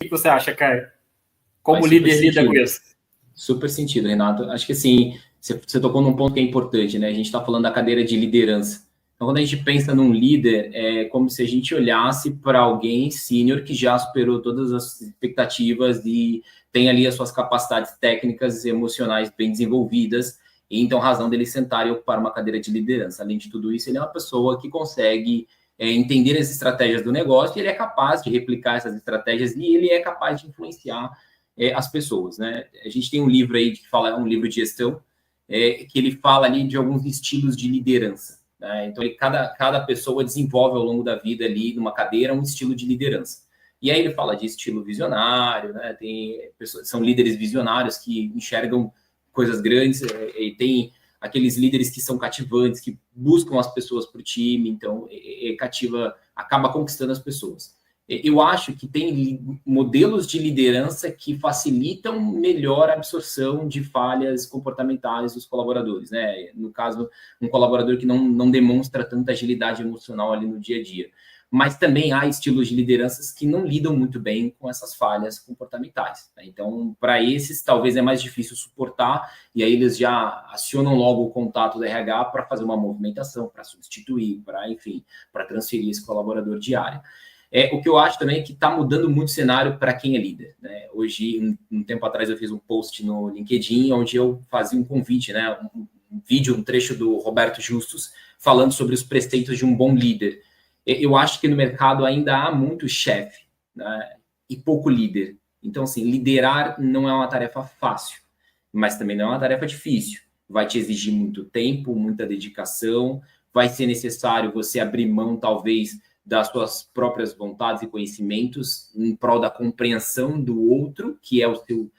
que você acha, Caio? Como o líder lida com isso? Super sentido, Renato. Acho que assim, você tocou num ponto que é importante, né? A gente está falando da cadeira de liderança. Então, quando a gente pensa num líder, é como se a gente olhasse para alguém sênior que já superou todas as expectativas e tem ali as suas capacidades técnicas e emocionais bem desenvolvidas, e então razão dele sentar e ocupar uma cadeira de liderança. Além de tudo isso, ele é uma pessoa que consegue entender as estratégias do negócio, e ele é capaz de replicar essas estratégias e ele é capaz de influenciar as pessoas, né? A gente tem um livro aí que fala, um livro de gestão, que ele fala ali de alguns estilos de liderança, né? Então, cada pessoa desenvolve ao longo da vida ali, numa cadeira, um estilo de liderança. E aí ele fala de estilo visionário, né? Tem pessoas, são líderes visionários que enxergam coisas grandes, e tem aqueles líderes que são cativantes, que buscam as pessoas para o time, então cativa, acaba conquistando as pessoas. Eu acho que tem modelos de liderança que facilitam melhor a absorção de falhas comportamentais dos colaboradores, né? No caso, um colaborador que não demonstra tanta agilidade emocional ali no dia a dia. Mas também há estilos de lideranças que não lidam muito bem com essas falhas comportamentais, né? Então, para esses, talvez é mais difícil suportar, e aí eles já acionam logo o contato do RH para fazer uma movimentação, para substituir, para, enfim, para transferir esse colaborador de área. O que eu acho também é que está mudando muito o cenário para quem é líder, né? Hoje, um tempo atrás, eu fiz um post no LinkedIn onde eu fazia um convite, né? Um vídeo, um trecho do Roberto Justus falando sobre os preceitos de um bom líder. Eu acho que no mercado ainda há muito chefe, né? E pouco líder. Então, assim, liderar não é uma tarefa fácil, mas também não é uma tarefa difícil. Vai te exigir muito tempo, muita dedicação, vai ser necessário você abrir mão, talvez, das suas próprias vontades e conhecimentos em prol da compreensão do outro, que é o seu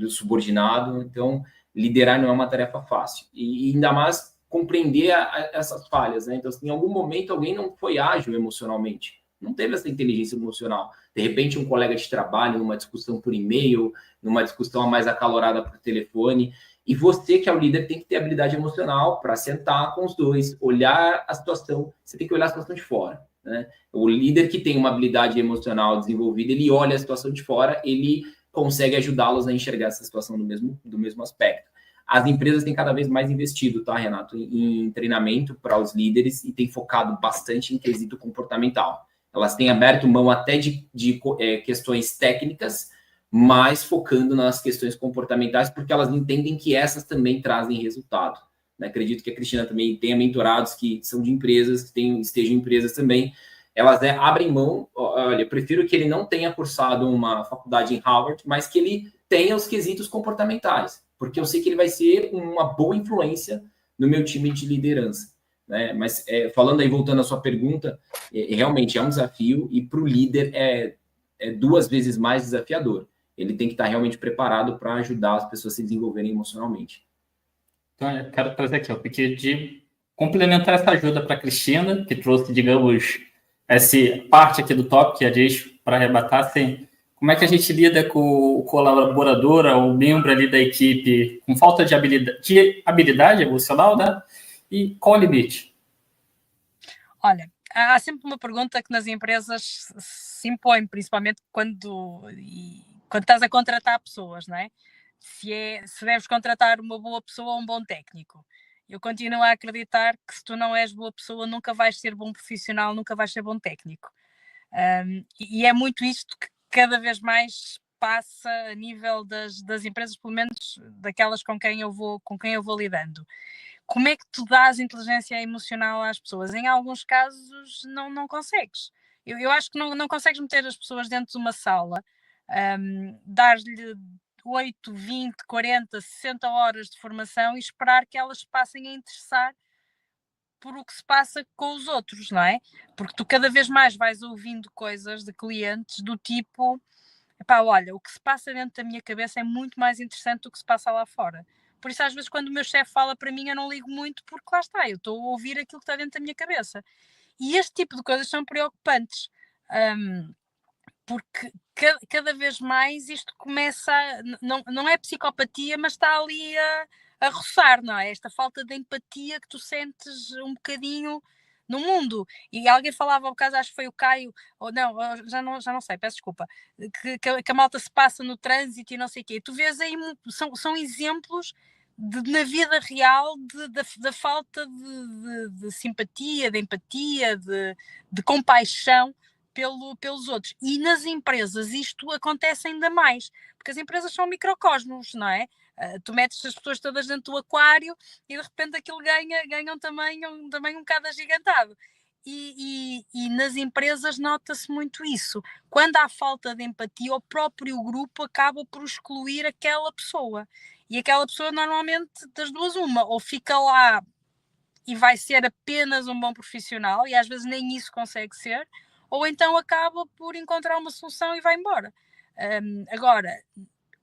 subordinado. Então, liderar não é uma tarefa fácil. E ainda mais compreender essas falhas, né? Então, assim, em algum momento, alguém não foi ágil emocionalmente, não teve essa inteligência emocional. De repente, um colega de trabalho, numa discussão por e-mail, numa discussão mais acalorada por telefone, e você, que é o líder, tem que ter habilidade emocional para sentar com os dois, olhar a situação, você tem que olhar a situação de fora, né? O líder que tem uma habilidade emocional desenvolvida, ele olha a situação de fora, ele consegue ajudá-los a enxergar essa situação do mesmo aspecto. As empresas têm cada vez mais investido, tá, Renato, em treinamento para os líderes e têm focado bastante em quesito comportamental. Elas têm aberto mão até de questões técnicas, mas focando nas questões comportamentais, porque elas entendem que essas também trazem resultado. Acredito que a Cristina também tenha mentorados que são de empresas, que estejam em empresas também. Elas abrem mão, olha, eu prefiro que ele não tenha cursado uma faculdade em Harvard, mas que ele tenha os quesitos comportamentais, porque eu sei que ele vai ser uma boa influência no meu time de liderança, né? Mas falando aí, voltando à sua pergunta, realmente é um desafio, e para o líder é 2 vezes mais desafiador. Ele tem que estar realmente preparado para ajudar as pessoas a se desenvolverem emocionalmente. Então, eu quero trazer aqui, ó, porque de complementar essa ajuda para a Cristina, que trouxe, digamos, essa parte aqui do tópico, que a diz para arrebatar, assim, como é que a gente lida com o colaborador, o membro ali da equipe, com falta de habilidade emocional, né? E qual o limite? Olha, há sempre uma pergunta que nas empresas se impõe, principalmente quando estás a contratar pessoas, não é? Se deves contratar uma boa pessoa ou um bom técnico. Eu continuo a acreditar que se tu não és boa pessoa, nunca vais ser bom profissional, nunca vais ser bom técnico. E é muito isto que cada vez mais passa a nível das empresas, pelo menos daquelas com quem eu vou lidando. Como é que tu dás inteligência emocional às pessoas? Em alguns casos não consegues. Eu acho que não consegues meter as pessoas dentro de uma sala, dar-lhe 8, 20, 40, 60 horas de formação e esperar que elas passem a interessar por o que se passa com os outros, não é? Porque tu cada vez mais vais ouvindo coisas de clientes do tipo, epá, olha, o que se passa dentro da minha cabeça é muito mais interessante do que se passa lá fora. Por isso, às vezes, quando o meu chefe fala para mim, eu não ligo muito, porque lá está, eu estou a ouvir aquilo que está dentro da minha cabeça. E este tipo de coisas são preocupantes, porque cada vez mais isto começa não é psicopatia, mas está ali a roçar, não é? Esta falta de empatia que tu sentes um bocadinho no mundo. E alguém falava, ao caso, acho que foi o Caio, ou não, já não sei, peço desculpa, que a malta se passa no trânsito e não sei o quê. Tu vês aí, são exemplos na vida real da falta de simpatia, de empatia, de compaixão pelos outros. E nas empresas isto acontece ainda mais, porque as empresas são microcosmos, não é? Tu metes as pessoas todas dentro do aquário e de repente aquilo ganha um tamanho um bocado agigantado. E nas empresas nota-se muito isso. Quando há falta de empatia, o próprio grupo acaba por excluir aquela pessoa. E aquela pessoa normalmente das duas uma, ou fica lá e vai ser apenas um bom profissional, e às vezes nem isso consegue ser, ou então acaba por encontrar uma solução e vai embora. Agora,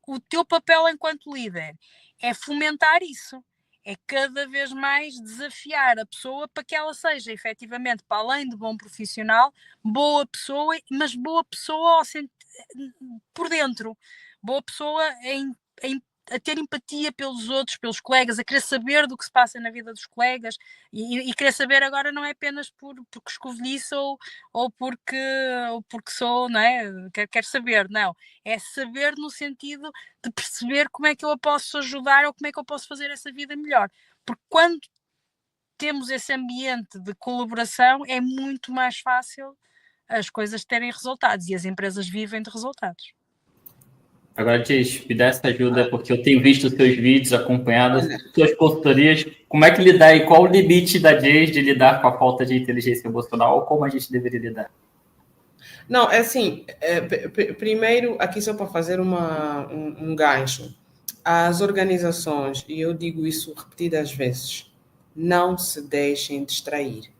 o teu papel enquanto líder é fomentar isso, é cada vez mais desafiar a pessoa para que ela seja efetivamente, para além de bom profissional, boa pessoa, mas boa pessoa por dentro, boa pessoa a ter empatia pelos outros, pelos colegas, a querer saber do que se passa na vida dos colegas e querer saber agora não é apenas porque escovilhiço ou porque sou, não é? Quero saber, não. É saber no sentido de perceber como é que eu a posso ajudar ou como é que eu posso fazer essa vida melhor. Porque quando temos esse ambiente de colaboração é muito mais fácil as coisas terem resultados e as empresas vivem de resultados. Agora, Tis, me dá essa ajuda, porque eu tenho visto os seus vídeos, acompanhado as suas consultorias. Como é que lidar e qual o limite da Jace de lidar com a falta de inteligência emocional ou como a gente deveria lidar? Não, é assim, primeiro, aqui só para fazer um gancho, as organizações, e eu digo isso repetidas vezes, não se deixem distrair.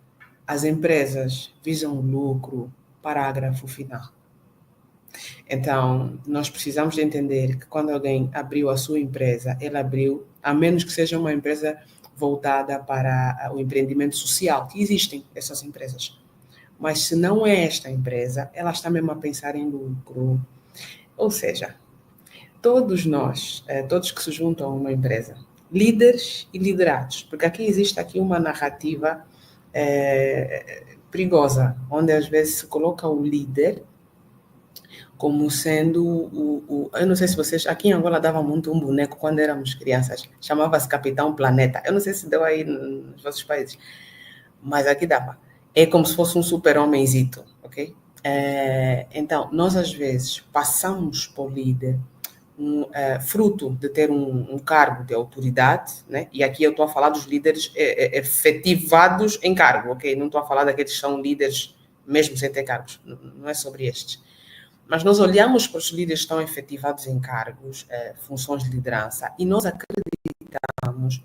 As empresas visam lucro, parágrafo final. Então, nós precisamos de entender que quando alguém abriu a sua empresa, ela abriu, a menos que seja uma empresa voltada para o empreendimento social, que existem essas empresas. Mas se não é esta empresa, ela está mesmo a pensar em lucro. Ou seja, todos nós, todos que se juntam a uma empresa, líderes e liderados, porque aqui existe uma narrativa perigosa, onde às vezes se coloca o líder como sendo eu não sei se vocês, aqui em Angola dava muito um boneco quando éramos crianças, chamava-se Capitão Planeta, eu não sei se deu aí nos vossos países, mas aqui dava. É como se fosse um super-homenzito, ok? Então, nós às vezes passamos por líder fruto de ter um cargo de autoridade, né? E aqui eu estou a falar dos líderes efetivados em cargo, ok? Não estou a falar daqueles que são líderes mesmo sem ter cargos, não é sobre estes. Mas nós olhamos para os líderes que estão efetivados em cargos, funções de liderança, e nós acreditamos,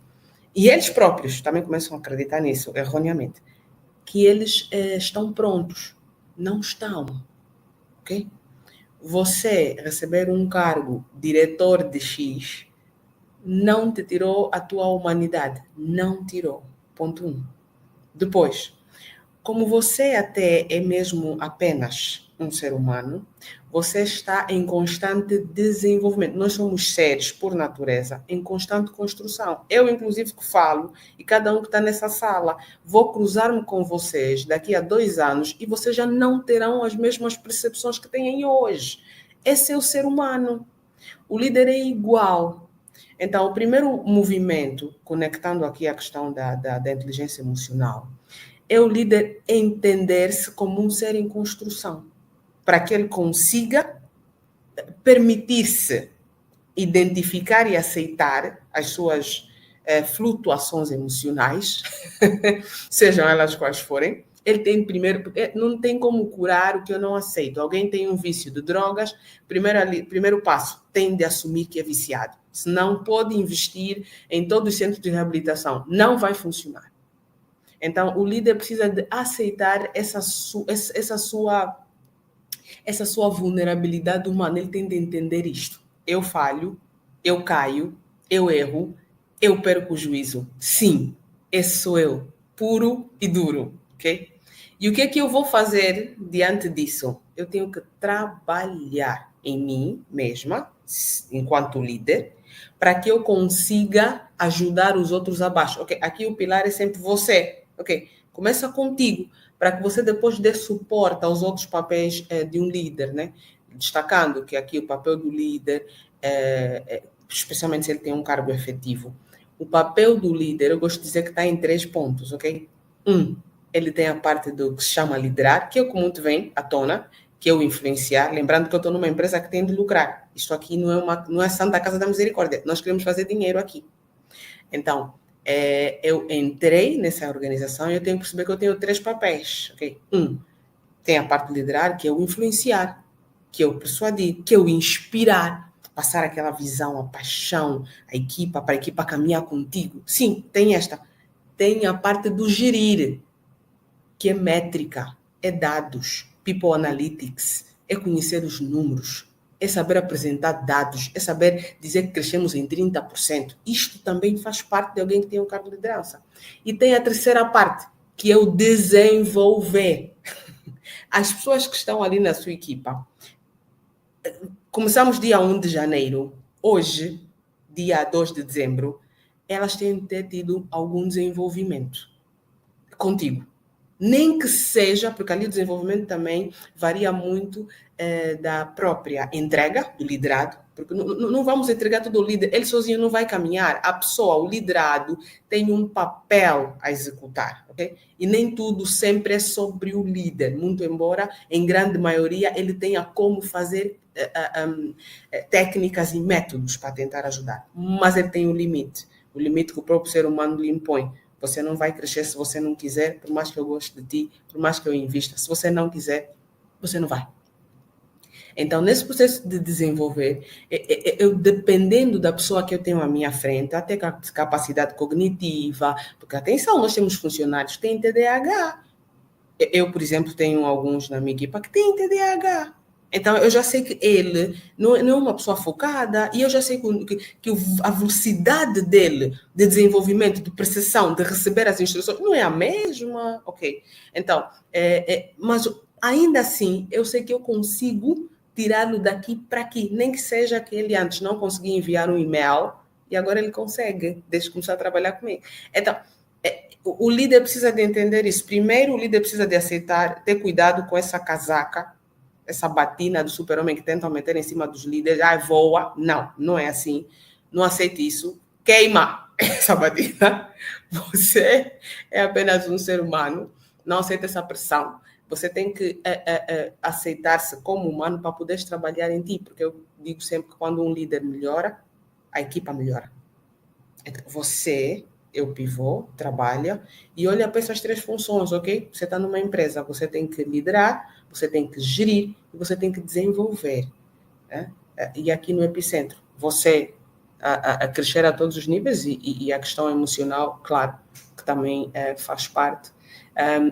e eles próprios também começam a acreditar nisso, erroneamente, que eles estão prontos. Não estão, ok? Você receber um cargo diretor de X não te tirou a tua humanidade. Não tirou. Ponto 1. Depois, como você até é mesmo apenas um ser humano, você está em constante desenvolvimento. Nós somos seres, por natureza, em constante construção. Eu, inclusive, que falo, e cada um que está nessa sala, vou cruzar-me com vocês daqui a 2 anos e vocês já não terão as mesmas percepções que têm hoje. Esse é o ser humano. O líder é igual. Então, o primeiro movimento, conectando aqui a questão da inteligência emocional, é o líder entender-se como um ser em construção, para que ele consiga permitir-se identificar e aceitar as suas flutuações emocionais, sejam elas quais forem. Ele tem não tem como curar o que eu não aceito. Alguém tem um vício de drogas, primeiro passo, tem de assumir que é viciado. Senão pode investir em todos os centros de reabilitação. Não vai funcionar. Então, o líder precisa de aceitar essa sua vulnerabilidade humana. Ele tem de entender isto. Eu falho, eu caio, eu erro, eu perco o juízo. Sim, esse sou eu, puro e duro, ok? E o que é que eu vou fazer diante disso? Eu tenho que trabalhar em mim mesma, enquanto líder, para que eu consiga ajudar os outros abaixo. Ok? Aqui o pilar é sempre você. Ok? Começa contigo, para que você depois dê suporte aos outros papéis de um líder, né? Destacando que aqui o papel do líder, especialmente se ele tem um cargo efetivo, o papel do líder, eu gosto de dizer que está em 3 pontos, ok? Ele tem a parte do que se chama liderar, que é o que muito vem à tona, que é o influenciar. Lembrando que eu estou numa empresa que tem de lucrar. Isto aqui não é Santa Casa da Misericórdia. Nós queremos fazer dinheiro aqui. Então, eu entrei nessa organização e eu tenho que perceber que eu tenho 3 papéis, ok? Tem a parte de liderar, que é o influenciar, que é o persuadir, que é o inspirar, passar aquela visão, a paixão, para a equipa caminhar contigo. Sim, tem esta. Tem a parte do gerir, que é métrica, é dados, people analytics, é conhecer os números, é saber apresentar dados, é saber dizer que crescemos em 30%. Isto também faz parte de alguém que tem um cargo de liderança. E tem a terceira parte, que é o desenvolver. As pessoas que estão ali na sua equipa, começamos dia 1 de janeiro, hoje, dia 2 de dezembro, elas têm que ter tido algum desenvolvimento contigo. Nem que seja, porque ali o desenvolvimento também varia muito da própria entrega do liderado, porque não vamos entregar todo o líder, ele sozinho não vai caminhar, a pessoa, o liderado, tem um papel a executar, ok? E nem tudo sempre é sobre o líder, muito embora, em grande maioria, ele tenha como fazer técnicas e métodos para tentar ajudar, mas ele tem um limite, o limite que o próprio ser humano lhe impõe. Você não vai crescer se você não quiser, por mais que eu goste de ti, por mais que eu invista. Se você não quiser, você não vai. Então, nesse processo de desenvolver, eu dependendo da pessoa que eu tenho à minha frente, até capacidade cognitiva, porque, atenção, nós temos funcionários que têm TDAH. Eu, por exemplo, tenho alguns na minha equipa que têm TDAH. Então, eu já sei que ele não é uma pessoa focada e eu já sei que a velocidade dele de desenvolvimento, de percepção, de receber as instruções, não é a mesma. Ok. Então, mas ainda assim, eu sei que eu consigo tirá-lo daqui para aqui, nem que seja que ele antes não conseguia enviar um e-mail e agora ele consegue, desde que começar a trabalhar comigo. Então, o líder precisa de entender isso. Primeiro, o líder precisa de aceitar, ter cuidado com essa casaca, essa batina do super-homem que tentam meter em cima dos líderes, voa. Não, não é assim. Não aceite isso. Queima essa batina. Você é apenas um ser humano. Não aceite essa pressão. Você tem que aceitar-se como humano para poder trabalhar em ti. Porque eu digo sempre que quando um líder melhora, a equipa melhora. Então, você, o pivô, trabalha e olha para essas 3 funções, ok? Você está numa empresa, você tem que liderar, você tem que gerir e você tem que desenvolver. Né? E aqui no Epicentro, você a crescer a todos os níveis e a questão emocional, claro, que também faz parte.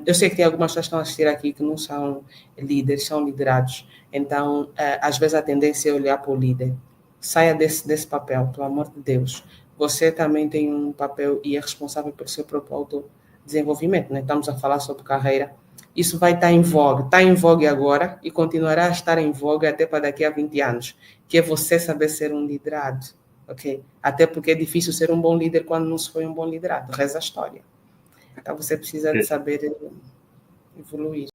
Eu sei que tem algumas pessoas que estão a assistir aqui que não são líderes, são liderados. Então, às vezes a tendência é olhar para o líder. Saia desse papel, pelo amor de Deus. Você também tem um papel e é responsável pelo seu próprio autodesenvolvimento. Né? Estamos a falar sobre carreira. Isso vai estar em vogue. Está em vogue agora e continuará a estar em vogue até para daqui a 20 anos. Que é você saber ser um liderado. Okay? Até porque é difícil ser um bom líder quando não se foi um bom liderado. Reza a história. Então você precisa de saber evoluir.